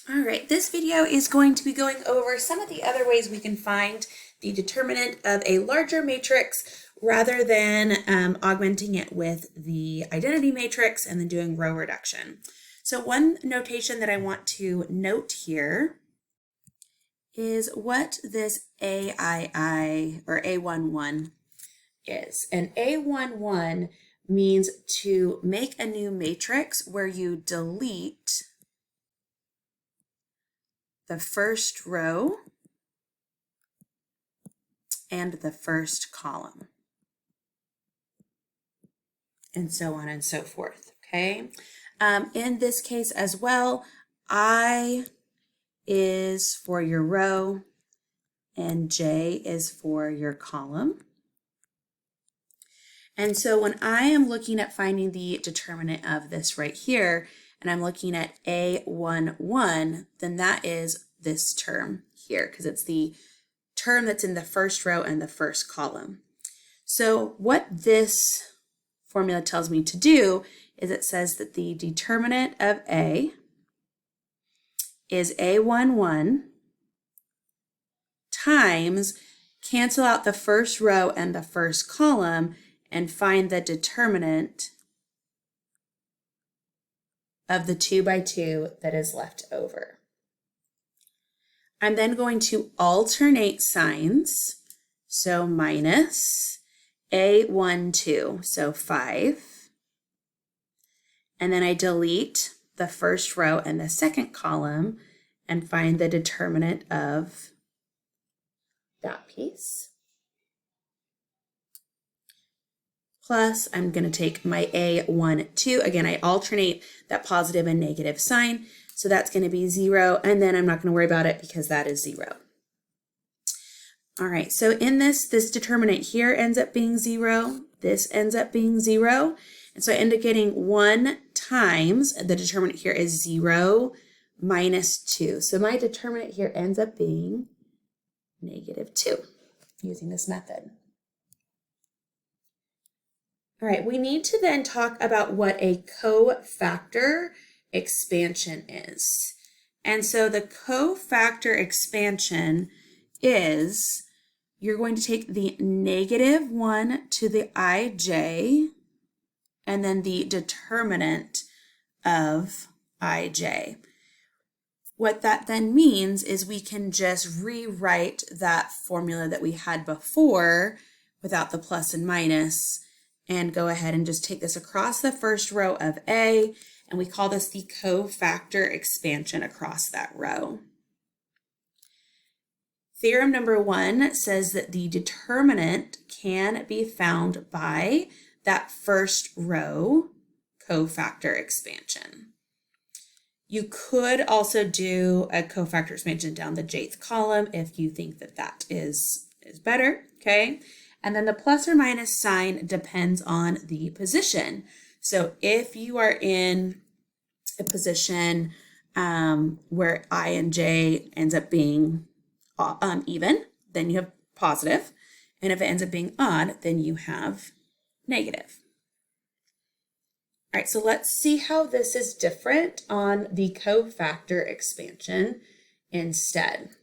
All right, this video is going to be going over some of the other ways we can find the determinant of a larger matrix rather than augmenting it with the identity matrix and then doing row reduction. So one notation that I want to note here is what this AII or A11 is. And A11 means to make a new matrix where you delete the first row and the first column, and so on and so forth, okay? In this case as well, I is for your row and J is for your column. And so when I am looking at finding the determinant of this right here, and I'm looking at A11, then that is this term here, because it's the term that's in the first row and the first column. So what this formula tells me to do is it says that the determinant of A is A11 times, cancel out the first row and the first column, and find the determinant of the 2 by 2 that is left over. I'm then going to alternate signs, so minus A12, so 5, and then I delete the first row and the second column and find the determinant of that piece. Plus, I'm going to take my A12. Again, I alternate that positive and negative sign. So that's going to be 0. And then I'm not going to worry about it because that is 0. All right. So in this determinant here ends up being 0. This ends up being 0. And so I end up getting 1 times the determinant here is 0 minus 2. So my determinant here ends up being -2 using this method. All right, we need to then talk about what a CoFactor expansion is. And so the CoFactor expansion is you're going to take the -1 to the ij and then the determinant of ij. What that then means is we can just rewrite that formula that we had before without the plus and minus and go ahead and just take this across the first row of A, and we call this the CoFactor expansion across that row. Theorem number 1 says that the determinant can be found by that first row CoFactor expansion. You could also do a CoFactor expansion down the jth column if you think that that is better, okay? And then the plus or minus sign depends on the position. So if you are in a position where I and J ends up being even, then you have positive. And if it ends up being odd, then you have negative. All right, so let's see how this is different on the CoFactor expansion instead.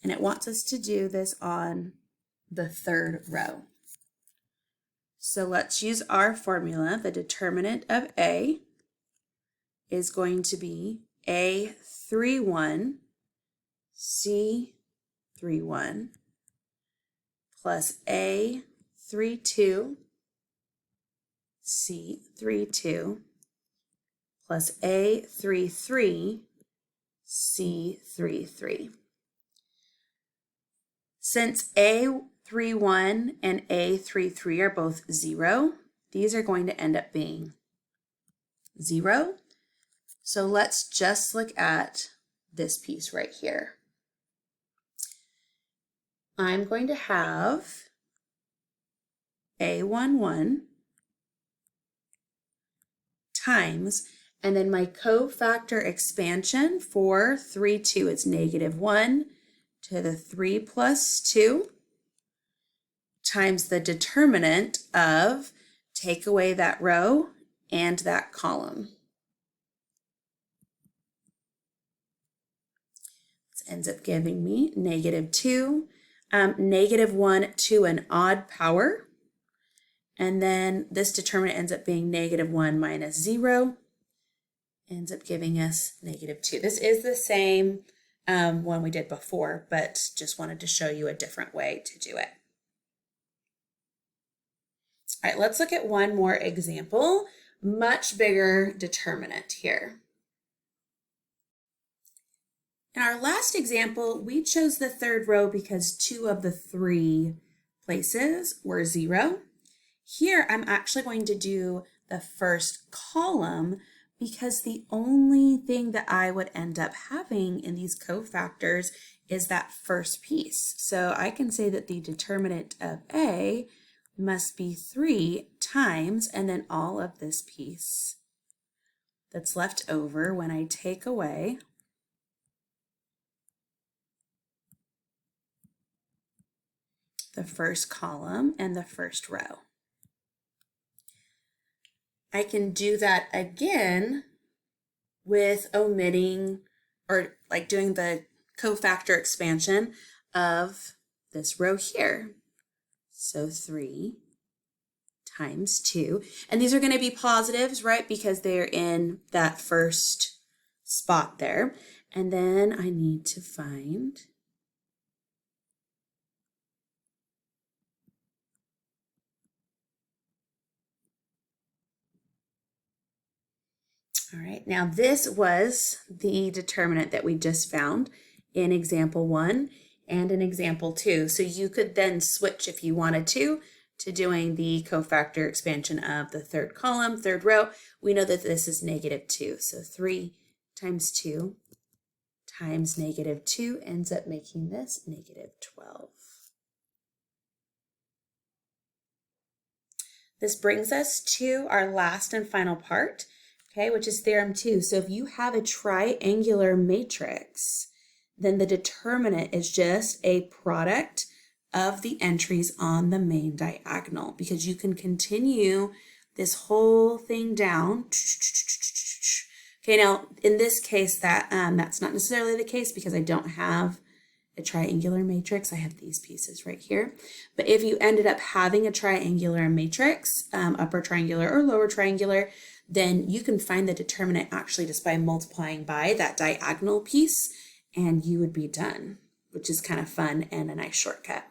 And it wants us to do this on the third row. So let's use our formula. The determinant of A is going to be A31 C31 plus A32 C32 plus A33 C33. Since A31 and A33 are both 0, these are going to end up being 0. So let's just look at this piece right here. I'm going to have A11 times, and then my CoFactor expansion for 3, 2, it's -1 to the 3 plus 2 times the determinant of take away that row and that column. This ends up giving me -2, -1 to an odd power. And then this determinant ends up being -1 minus 0, ends up giving us -2. This is the same one we did before, but just wanted to show you a different way to do it. All right, let's look at one more example. Much bigger determinant here. In our last example, we chose the third row because 2 of the 3 places were 0. Here, I'm actually going to do the first column because the only thing that I would end up having in these cofactors is that first piece. So I can say that the determinant of A must be 3 times, and then all of this piece that's left over when I take away the first column and the first row. I can do that again with omitting or like doing the cofactor expansion of this row here. So 3 times 2. And these are going to be positives, right? Because they're in that first spot there. And then I need to find all right, now this was the determinant that we just found in example 1 and in example 2. So you could then switch if you wanted to doing the cofactor expansion of the third column, third row. We know that this is -2. So 3 times 2 times -2 ends up making this -12. This brings us to our last and final part, okay, which is theorem 2. So if you have a triangular matrix, then the determinant is just a product of the entries on the main diagonal, because you can continue this whole thing down. Okay, now in this case, that's not necessarily the case because I don't have a triangular matrix. I have these pieces right here. But if you ended up having a triangular matrix, upper triangular or lower triangular, then you can find the determinant actually just by multiplying by that diagonal piece, and you would be done, which is kind of fun and a nice shortcut.